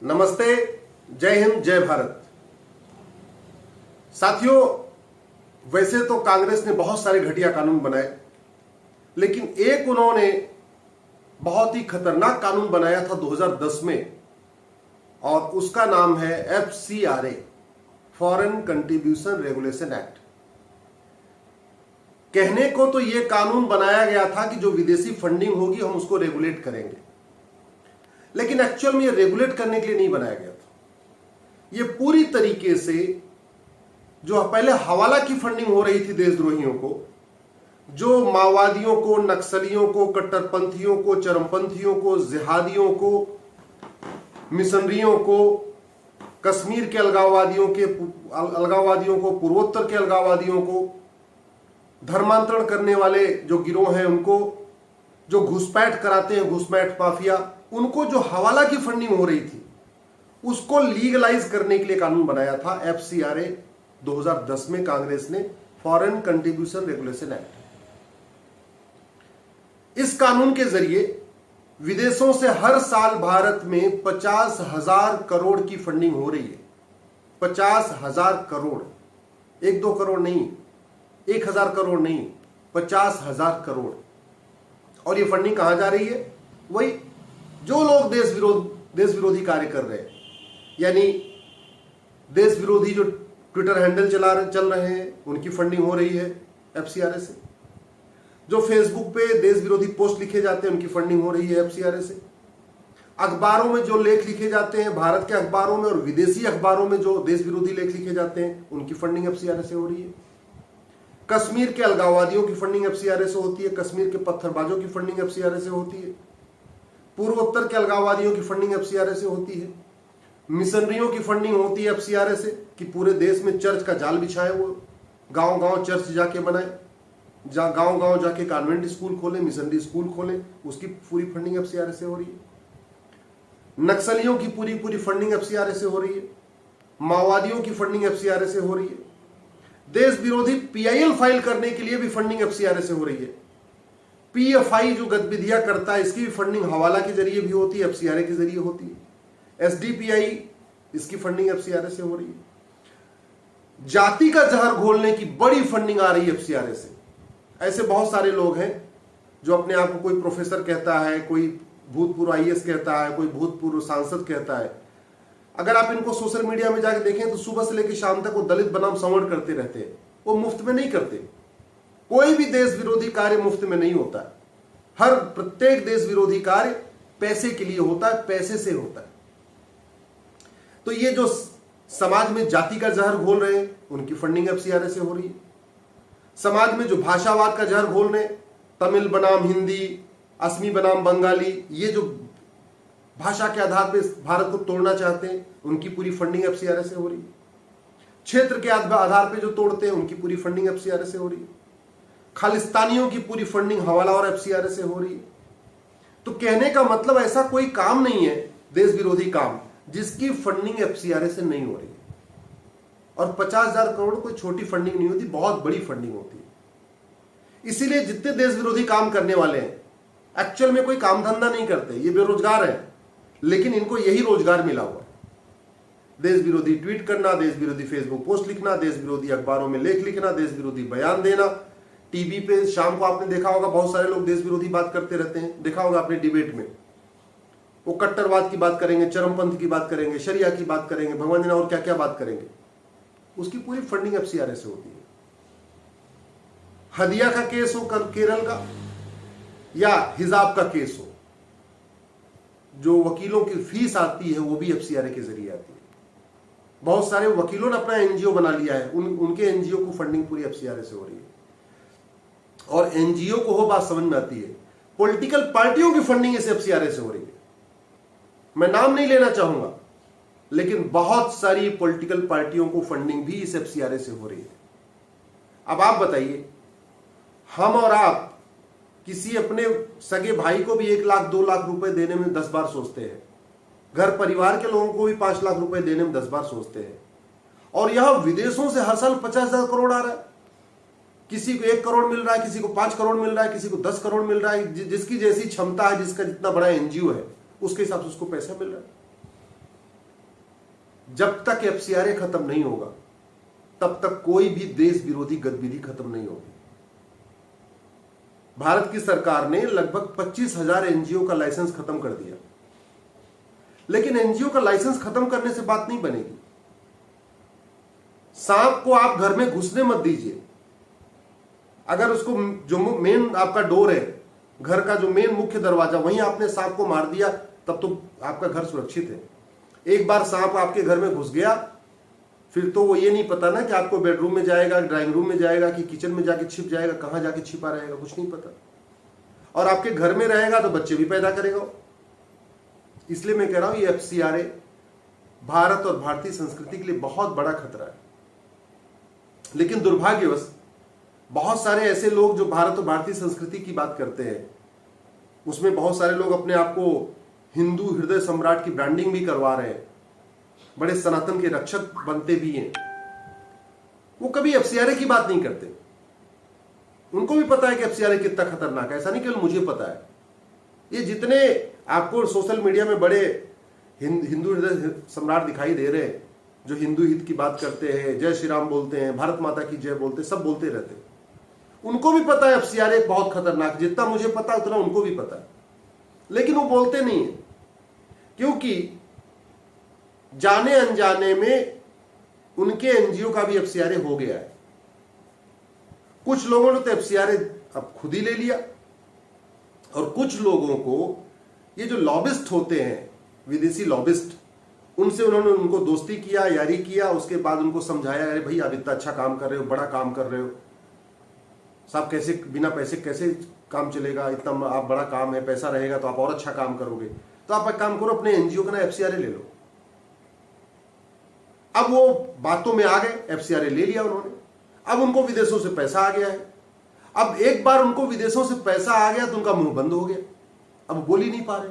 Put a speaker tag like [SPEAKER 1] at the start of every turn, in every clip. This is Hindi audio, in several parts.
[SPEAKER 1] नमस्ते, जय हिंद, जय भारत। साथियों, वैसे तो कांग्रेस ने बहुत सारे घटिया कानून बनाए, लेकिन एक उन्होंने बहुत ही खतरनाक कानून बनाया था 2010 में, और उसका नाम है FCRA, foreign contribution regulation act. कहने को तो यह कानून बनाया गया था कि जो विदेशी फंडिंग होगी हम उसको रेगुलेट करेंगे, लेकिन एक्चुअल में यह रेगुलेट करने के लिए नहीं बनाया गया था। यह पूरी तरीके से जो पहले हवाला की फंडिंग हो रही थी देशद्रोहियों को, जो माओवादियों को, नक्सलियों को, कट्टरपंथियों को, चरमपंथियों को, जिहादियों को, मिशनरियों को, कश्मीर के अलगाववादियों को, पूर्वोत्तर के अलगाववादियों को, धर्मांतरण करने वाले जो गिरोह हैं उनको, जो घुसपैठ कराते हैं, घुसपैठ माफिया, उनको जो हवाला की फंडिंग हो रही थी उसको लीगलाइज करने के लिए कानून बनाया था FCRA 2010 में कांग्रेस ने, फॉरेन कंट्रीब्यूशन रेगुलेशन एक्ट। इस कानून के जरिए विदेशों से हर साल भारत में 50,000 करोड़ की फंडिंग हो रही है। 50,000 करोड़, 1-2 करोड़ नहीं, 1,000 करोड़ नहीं, 50,000 करोड़। और ये फंडिंग कहां जा रही है? वही जो लोग देश विरोधी कार्य कर रहे हैं, यानी देश विरोधी जो ट्विटर हैंडल चल रहे हैं उनकी फंडिंग हो रही है FCRA से। जो फेसबुक पे देश विरोधी पोस्ट लिखे जाते हैं उनकी फंडिंग हो रही है FCRA से। अखबारों में जो लेख लिखे जाते हैं, भारत के अखबारों में और विदेशी अखबारों में जो देश विरोधी लेख लिखे जाते हैं उनकी फंडिंग FCRA से हो रही है। कश्मीर के अलगाववादियों की फंडिंग FCRA से होती है, कश्मीर के पत्थरबाजों की फंडिंग FCRA से होती है, पूर्वोत्तर के अलगाववादियों की फंडिंग FCRA से होती है, मिशनरियों की फंडिंग होती है FCRA से कि पूरे देश में चर्च का जाल बिछाए, वो गांव गांव चर्च जाके बनाए, गांव गांव जाके कॉन्वेंट स्कूल खोले, मिशनरी स्कूल खोले, उसकी पूरी फंडिंग FCRA से हो रही है। नक्सलियों की पूरी फंडिंग FCRA से हो रही है, माओवादियों की फंडिंग FCRA से हो रही है, देश विरोधी PIL फाइल करने के लिए भी फंडिंग FCRA से हो रही है। PFI जो गतिविधियां करता है इसकी भी फंडिंग हवाला के जरिए भी होती है, FCRA के जरिए होती है। SDPI इसकी फंडिंग FCRA से हो रही है। जाति का जहर घोलने की बड़ी फंडिंग आ रही है FCRA से। ऐसे बहुत सारे लोग हैं जो अपने आप को कोई प्रोफेसर कहता है, कोई भूतपूर्व IAS कहता है, कोई भूतपूर्व सांसद कहता है। अगर आप इनको सोशल मीडिया में जाकर देखें तो सुबह से लेकर शाम तक वो दलित बनाम संवर्ण करते रहते हैं। वो मुफ्त में नहीं करते। कोई भी देश विरोधी कार्य मुफ्त में नहीं होता है। हर प्रत्येक देश विरोधी कार्य पैसे के लिए होता है, पैसे से होता है। तो ये जो समाज में जाति का जहर घोल रहे हैं उनकी फंडिंग FCRA से हो रही है। समाज में जो भाषावाद का जहर घोल रहे हैं, तमिल बनाम हिंदी, असमी बनाम बंगाली, ये जो भाषा के आधार पर भारत को तोड़ना चाहते हैं उनकी पूरी फंडिंग FCRA से हो रही है। क्षेत्र के आधार पर जो तोड़ते हैं उनकी पूरी फंडिंग FCRA से हो रही है। खालिस्तानियों की पूरी फंडिंग हवाला और FCRA से हो रही है। तो कहने का मतलब ऐसा कोई काम नहीं है देश विरोधी काम जिसकी फंडिंग FCRA से नहीं हो रही है। और 50,000 करोड़ कोई छोटी फंडिंग नहीं होती, बहुत बड़ी फंडिंग होती है। इसीलिए जितने देश विरोधी काम करने वाले हैं एक्चुअल में कोई काम धंधा नहीं करते, ये बेरोजगार है, लेकिन इनको यही रोजगार मिला हुआ है। देश विरोधी ट्वीट करना, देश विरोधी फेसबुक पोस्ट लिखना, देश विरोधी अखबारों में लेख लिखना, देश विरोधी बयान देना। टीवी पे शाम को आपने देखा होगा बहुत सारे लोग देश विरोधी बात करते रहते हैं, देखा होगा आपने डिबेट में। वो कट्टरवाद की बात करेंगे, चरमपंथ की बात करेंगे, शरिया की बात करेंगे, भगवान जी और क्या क्या बात करेंगे। उसकी पूरी फंडिंग FCRA से होती है। हदिया का केस हो केरल का या हिजाब का केस हो, जो वकीलों की फीस आती है वो भी FCRA के जरिए आती है। बहुत सारे वकीलों ने अपना NGO बना लिया है, उनके NGO को फंडिंग पूरी FCRA से हो रही है। और NGO को हो बात समझ में आती है, पॉलिटिकल पार्टियों की फंडिंग इस FCRA से हो रही है। मैं नाम नहीं लेना चाहूंगा, लेकिन बहुत सारी पॉलिटिकल पार्टियों को फंडिंग भी इस FCRA से हो रही है। अब आप बताइए, हम और आप किसी अपने सगे भाई को भी 1 लाख 2 लाख रुपए देने में 10 बार सोचते हैं। घर परिवार के लोगों को भी 5 लाख रुपए देने में 10 बार सोचते हैं। और यहां विदेशों से हर साल 50,000 करोड़ आ रहा है। किसी को 1 करोड़ मिल रहा है, किसी को 5 करोड़ मिल रहा है, किसी को 10 करोड़ मिल रहा है। जिसकी जैसी क्षमता है, जिसका जितना बड़ा NGO है उसके हिसाब से उसको पैसा मिल रहा है। जब तक एफसीआरए खत्म नहीं होगा तब तक कोई भी देश विरोधी गतिविधि खत्म नहीं होगी। भारत की सरकार ने लगभग 25,000 एनजीओ का लाइसेंस खत्म कर दिया, लेकिन एनजीओ का लाइसेंस खत्म करने से बात नहीं बनेगी। सांप को आप घर में घुसने मत दीजिए। अगर उसको जो मेन आपका डोर है, घर का जो मेन मुख्य दरवाजा, वहीं आपने सांप को मार दिया, तब तो आपका घर सुरक्षित है। एक बार सांप आपके घर में घुस गया, फिर तो वो ये नहीं पता ना कि आपको बेडरूम में जाएगा, ड्राइंग रूम में जाएगा, कि किचन में जाके छिप जाएगा, कहां जाके छिपा रहेगा, कुछ नहीं पता। और आपके घर में रहेगा तो बच्चे भी पैदा करेगा। इसलिए मैं कह रहा हूं ये एफसीआरए भारत और भारतीय संस्कृति के लिए बहुत बड़ा खतरा है। लेकिन दुर्भाग्यवश बहुत सारे ऐसे लोग जो भारत और भारतीय संस्कृति की बात करते हैं, उसमें बहुत सारे लोग अपने आप को हिंदू हृदय सम्राट की ब्रांडिंग भी करवा रहे हैं, बड़े सनातन के रक्षक बनते भी हैं। वो कभी एफसीआरए की बात नहीं करते। उनको भी पता है कि एफसीआरए कितना खतरनाक है। ऐसा नहीं केवल मुझे पता है, ये जितने आपको सोशल मीडिया में बड़े हिंदू हृदय सम्राट दिखाई दे रहे हैं, जो हिंदू हित की बात करते हैं, जय श्री राम बोलते हैं, भारत माता की जय बोलते हैं, सब बोलते रहते हैं, उनको भी पता है एफसीआरए बहुत खतरनाक। जितना मुझे पता है उतना उनको भी पता है, लेकिन वो बोलते नहीं है, क्योंकि जाने अनजाने में उनके एनजीओ का भी एफसीआरए हो गया है। कुछ लोगों ने तो एफसीआरए अब खुद ही ले लिया, और कुछ लोगों को ये जो लॉबिस्ट होते हैं, विदेशी लॉबिस्ट, उनसे उन्होंने उनको दोस्ती किया, यारी किया, उसके बाद उनको समझाया, अरे भाई आप इतना अच्छा काम कर रहे हो, बड़ा काम कर रहे हो साहब, कैसे बिना पैसे कैसे काम चलेगा, इतना आप बड़ा काम है, पैसा रहेगा तो आप और अच्छा काम करोगे, तो आप एक काम करो, अपने एनजीओ का ना एफसीआरए ले लो। अब वो बातों में आ गए, एफसीआरए ले लिया उन्होंने। अब उनको विदेशों से पैसा आ गया है। अब एक बार उनको विदेशों से पैसा आ गया तो उनका मुंह बंद हो गया, अब बोल ही नहीं पा रहे।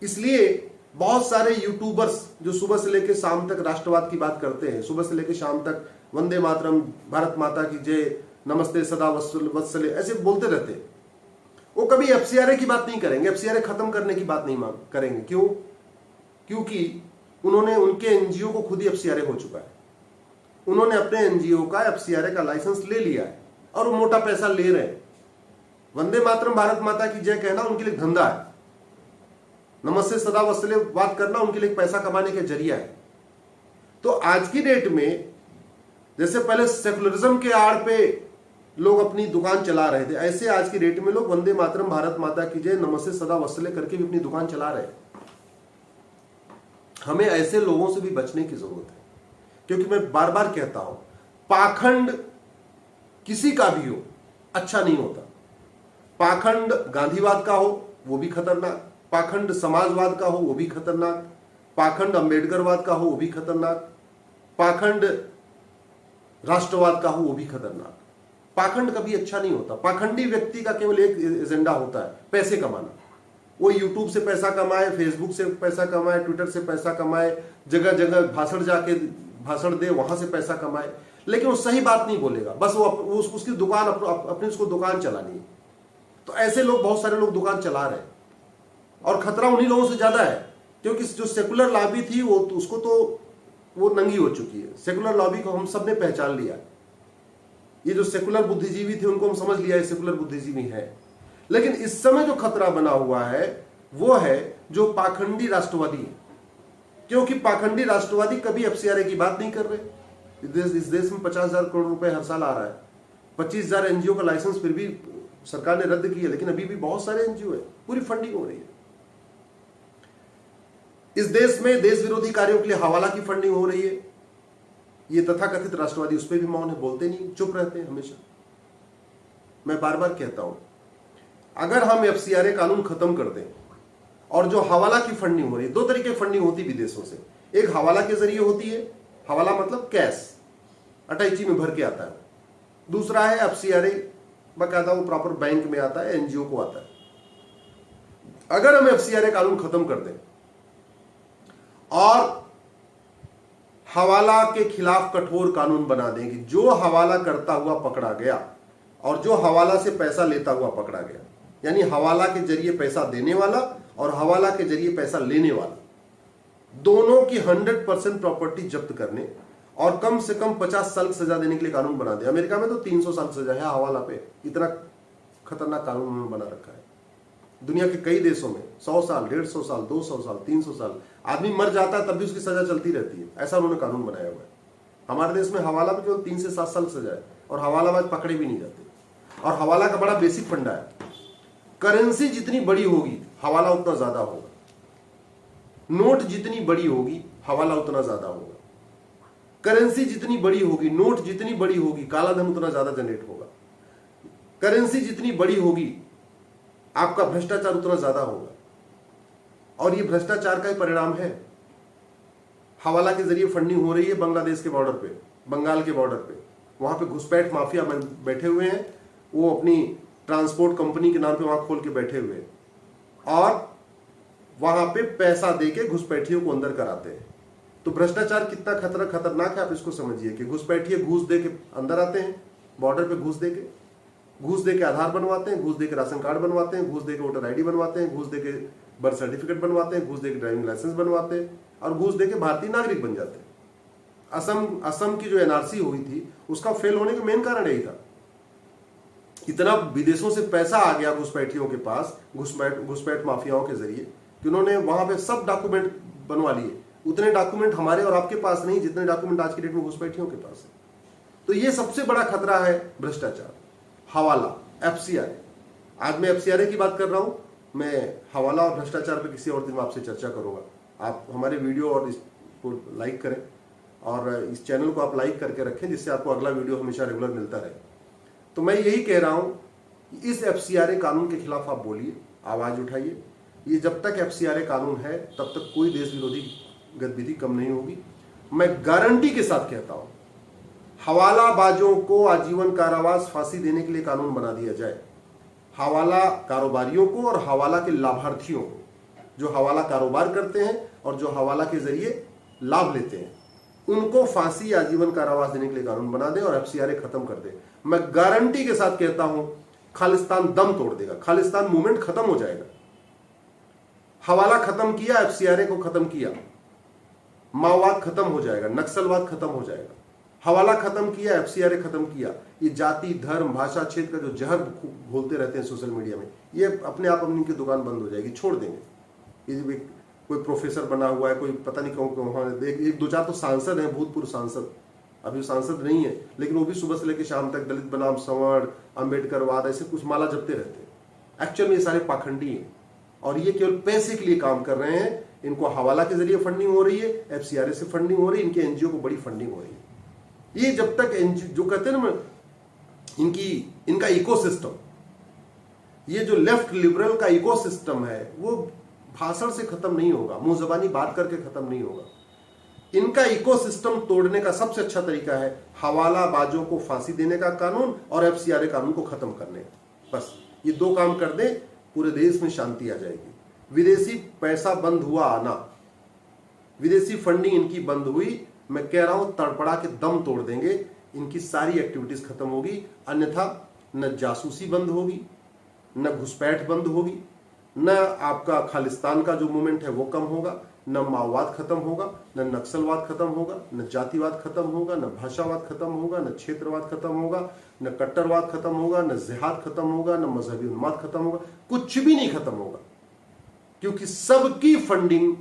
[SPEAKER 1] इसलिए बहुत सारे यूट्यूबर्स जो सुबह से लेकर शाम तक राष्ट्रवाद की बात करते हैं, सुबह से लेकर शाम तक वंदे मातरम, भारत माता की जय, नमस्ते सदा वत्सले, ऐसे बोलते रहते हैं, वो कभी एफसीआरए की बात नहीं करेंगे, एफसीआरए खत्म करने की बात नहीं करेंगे। क्यों? क्योंकि उन्होंने, उनके एनजीओ को खुद ही एफसीआरए हो चुका है। उन्होंने अपने एनजीओ का एफसीआरए का लाइसेंस ले लिया है और वो मोटा पैसा ले रहे हैं। वंदे मातरम, भारत माता की जय कहना उनके लिए धंधा है, नमस्ते सदा वत्सले बात करना उनके लिए पैसा कमाने का जरिया है। तो आज की डेट में, जैसे पहले सेकुलरिज्म के आड़ पे लोग अपनी दुकान चला रहे थे, ऐसे आज की डेट में लोग वंदे मातरम, भारत माता की जय, नमस्ते सदा वत्सले करके भी अपनी दुकान चला रहे हैं। हमें ऐसे लोगों से भी बचने की जरूरत है, क्योंकि मैं बार बार कहता हूं, पाखंड किसी का भी हो अच्छा नहीं होता। पाखंड गांधीवाद का हो वो भी खतरनाक, पाखंड समाजवाद का हो वो भी खतरनाक, पाखंड अंबेडकरवाद का हो वो भी खतरनाक, पाखंड राष्ट्रवाद का हो वो भी खतरनाक। पाखंड कभी अच्छा नहीं होता। पाखंडी व्यक्ति का केवल एक एजेंडा होता है, पैसे कमाना। वो यूट्यूब से पैसा कमाए, फेसबुक से पैसा कमाए, ट्विटर से पैसा कमाए, जगह जगह भाषण दे, वहां से पैसा कमाए, लेकिन वो सही बात नहीं बोलेगा, बस वो उसकी दुकान अपनी उसको दुकान चलानी है। तो ऐसे लोग, बहुत सारे लोग दुकान चला रहे हैं, और खतरा उन्हीं लोगों से ज्यादा है, क्योंकि जो सेकुलर लॉबी थी वो उसको तो वो नंगी हो चुकी है। सेकुलर लॉबी को हम सब ने पहचान लिया। ये जो सेकुलर बुद्धिजीवी थे उनको हम समझ लिया है सेकुलर बुद्धिजीवी है। लेकिन इस समय जो खतरा बना हुआ है वो है जो पाखंडी राष्ट्रवादी है, क्योंकि पाखंडी राष्ट्रवादी कभी एफसीआरए की बात नहीं कर रहे। इस देश में 50,000 करोड़ रुपए हर साल आ रहा है, 25,000 एनजीओ का लाइसेंस फिर भी सरकार ने रद्द किया, लेकिन अभी भी बहुत सारे एनजीओ है, पूरी फंडिंग हो रही है। इस देश में देश विरोधी कार्यों के लिए हवाला की फंडिंग हो रही है। ये तथाकथित राष्ट्रवादी उस पर भी मौन है, बोलते नहीं, चुप रहते हैं हमेशा। मैं बार बार कहता हूं, अगर हम एफसीआरए कानून खत्म कर दें, और जो हवाला की फंडिंग हो रही है, दो तरीके की फंडिंग होती है विदेशों से, एक हवाला के जरिए होती है, हवाला मतलब कैश अटैची में भर के आता है, दूसरा है एफसीआरए, बाकायदा वो प्रॉपर बैंक में आता है, एनजीओ को आता है। अगर हम एफसीआरए कानून खत्म कर दें और हवाला के खिलाफ कठोर कानून बना देंगे, जो हवाला करता हुआ पकड़ा गया और जो हवाला से पैसा लेता हुआ पकड़ा गया, यानी हवाला के जरिए पैसा देने वाला और हवाला के जरिए पैसा लेने वाला, दोनों की 100% प्रॉपर्टी जब्त करने और कम से कम 50 साल की सजा देने के लिए कानून बना दिया। अमेरिका में तो 300 साल सजा है हवाला पे, इतना खतरनाक कानून उन्होंने बना रखा है। दुनिया के कई देशों में 100 साल, 150 साल, 200 साल, 300 साल, आदमी मर जाता है तब भी उसकी सजा चलती रहती है, ऐसा उन्होंने कानून बनाया हुआ है। हमारे देश में हवाला पे केवल 3 से 7 साल सजा है और हवालाबाज पकड़े भी नहीं जाते। और हवाला का बड़ा बेसिक फंडा है, करेंसी जितनी बड़ी होगी हवाला उतना ज्यादा होगा, नोट जितनी बड़ी होगी हवाला उतना ज्यादा होगा, करेंसी जितनी बड़ी होगी, नोट जितनी बड़ी होगी, काला धन उतना ज्यादा जनरेट होगा, करेंसी जितनी बड़ी होगी आपका भ्रष्टाचार उतना ज्यादा होगा। और ये भ्रष्टाचार का ही परिणाम है। हवाला के जरिए फंडिंग हो रही है बांग्लादेश के बॉर्डर पे, बंगाल के बॉर्डर पे, वहां पे घुसपैठ माफिया बैठे हुए हैं, वो अपनी ट्रांसपोर्ट कंपनी के नाम पे वहां खोल के बैठे हुए हैं और वहां पे पैसा देके घुसपैठियों को अंदर कराते हैं। तो भ्रष्टाचार कितना खतरनाक है आप इसको समझिए कि घुसपैठिए घूस दे के अंदर आते हैं, बॉर्डर पे घूस दे के आधार बनवाते हैं, घूस दे के राशन कार्ड बनवाते हैं, घूस दे के वोटर आईडी बनवाते हैं, घूस दे के बर्थ सर्टिफिकेट बनवाते हैं, घूस दे के ड्राइविंग लाइसेंस बनवाते हैं और घूस दे के भारतीय नागरिक बन जाते हैं। असम की जो एनआरसी हुई थी उसका फेल होने का मेन कारण यही था। इतना विदेशों से पैसा आ गया घुसपैठियों के पास, घुसपैठ माफियाओं के जरिए, कि उन्होंने वहां पे सब डॉक्यूमेंट बनवा लिए। उतने डॉक्यूमेंट हमारे और आपके पास नहीं जितने डॉक्यूमेंट आज की डेट में घुसपैठियों के पास है। तो ये सबसे बड़ा खतरा है भ्रष्टाचार, हवाला, एफसीआरए। आज मैं एफसीआरए की बात कर रहा हूं, मैं हवाला और भ्रष्टाचार पे किसी और दिन में आपसे चर्चा करूंगा। आप हमारे वीडियो और इसको लाइक करें और इस चैनल को आप लाइक करके रखें जिससे आपको अगला वीडियो हमेशा रेगुलर मिलता रहे। तो मैं यही कह रहा हूं, इस एफसीआरए कानून के खिलाफ आप बोलिए, आवाज उठाइए। ये जब तक एफसीआरए कानून है तब तक कोई देश विरोधी गतिविधि कम नहीं होगी। मैं गारंटी के साथ कहता हूं, हवालाबाजों को आजीवन कारावास, फांसी देने के लिए कानून बना दिया जाए। हवाला कारोबारियों को और हवाला के लाभार्थियों को, जो हवाला कारोबार करते हैं और जो हवाला के जरिए लाभ लेते हैं, उनको फांसी, आजीवन कारावास देने के लिए कानून बना दे और एफसीआरए खत्म कर दे। मैं गारंटी के साथ कहता हूं, खालिस्तान दम तोड़ देगा, खालिस्तान मूवमेंट खत्म हो जाएगा। हवाला खत्म किया, एफसीआरए को खत्म किया, माओवाद खत्म हो जाएगा, नक्सलवाद खत्म हो जाएगा। हवाला खत्म किया, एफसीआरए खत्म किया, ये जाति, धर्म, भाषा, क्षेत्र का जो जहर घोलते रहते हैं सोशल मीडिया में, ये अपने आप अपनी की दुकान बंद हो जाएगी, छोड़ देंगे। ये कोई प्रोफेसर बना हुआ है, कोई पता नहीं कौन, एक दो चार तो सांसद हैं, भूतपूर्व सांसद, अभी सांसद नहीं है, लेकिन वो भी सुबह से लेकर शाम तक दलित बनाम सवर्ण, अम्बेडकरवाद, ऐसे कुछ माला जपते रहते हैं। एक्चुअल में ये सारे पाखंडी हैं और ये केवल पैसे के लिए काम कर रहे हैं। इनको हवाला के जरिए फंडिंग हो रही है, एफसीआरए से फंडिंग हो रही है, इनके एनजीओ को बड़ी फंडिंग हो रही है। ये जब तक एनजीओ, जो कहते हैं ना, इनका इकोसिस्टम, ये जो लेफ्ट लिबरल का इकोसिस्टम है, वो भाषण से खत्म नहीं होगा, मुंह जबानी बात करके खत्म नहीं होगा। इनका इकोसिस्टम तोड़ने का सबसे अच्छा तरीका है हवालाबाजों को फांसी देने का कानून और एफसीआरए कानून को खत्म करने का। बस ये दो काम कर दें, पूरे देश में शांति आ जाएगी। विदेशी पैसा बंद हुआ आना, विदेशी फंडिंग इनकी बंद हुई, मैं कह रहा हूं तड़पड़ा के दम तोड़ देंगे, इनकी सारी एक्टिविटीज खत्म होगी। अन्यथा न जासूसी बंद होगी, न घुसपैठ बंद होगी, न आपका खालिस्तान का जो मूवमेंट है वो कम होगा, न माओवाद खत्म होगा, न नक्सलवाद खत्म होगा, न जातिवाद खत्म होगा, न भाषावाद खत्म होगा, न क्षेत्रवाद खत्म होगा, न कट्टरवाद खत्म होगा, न जिहाद खत्म होगा, न मजहबी उन्माद खत्म होगा, कुछ भी नहीं खत्म होगा। क्योंकि सबकी फंडिंग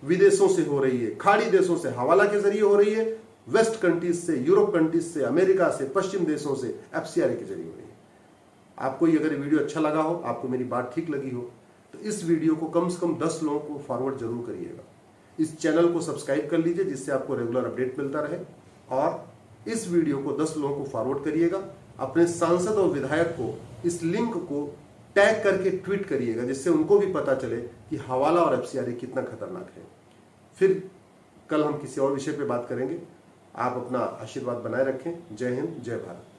[SPEAKER 1] विदेशों से हो रही है, खाड़ी देशों से हवाला के जरिए हो रही है, वेस्ट कंट्रीज से, यूरोप कंट्रीज से, अमेरिका से, पश्चिम देशों से एफसीआरए के जरिए हो रही है। आपको ये अगर वीडियो अच्छा लगा हो, आपको मेरी बात ठीक लगी हो, तो इस वीडियो को कम से कम 10 लोगों को फॉरवर्ड जरूर करिएगा। इस चैनल को सब्सक्राइब कर लीजिए जिससे आपको रेगुलर अपडेट मिलता रहे, और इस वीडियो को 10 लोगों को फॉरवर्ड करिएगा। अपने सांसद और विधायक को इस लिंक को टैग करके ट्वीट करिएगा जिससे उनको भी पता चले कि हवाला और एफसीआरए कितना खतरनाक है। फिर कल हम किसी और विषय पे बात करेंगे। आप अपना आशीर्वाद बनाए रखें। जय हिंद, जय भारत।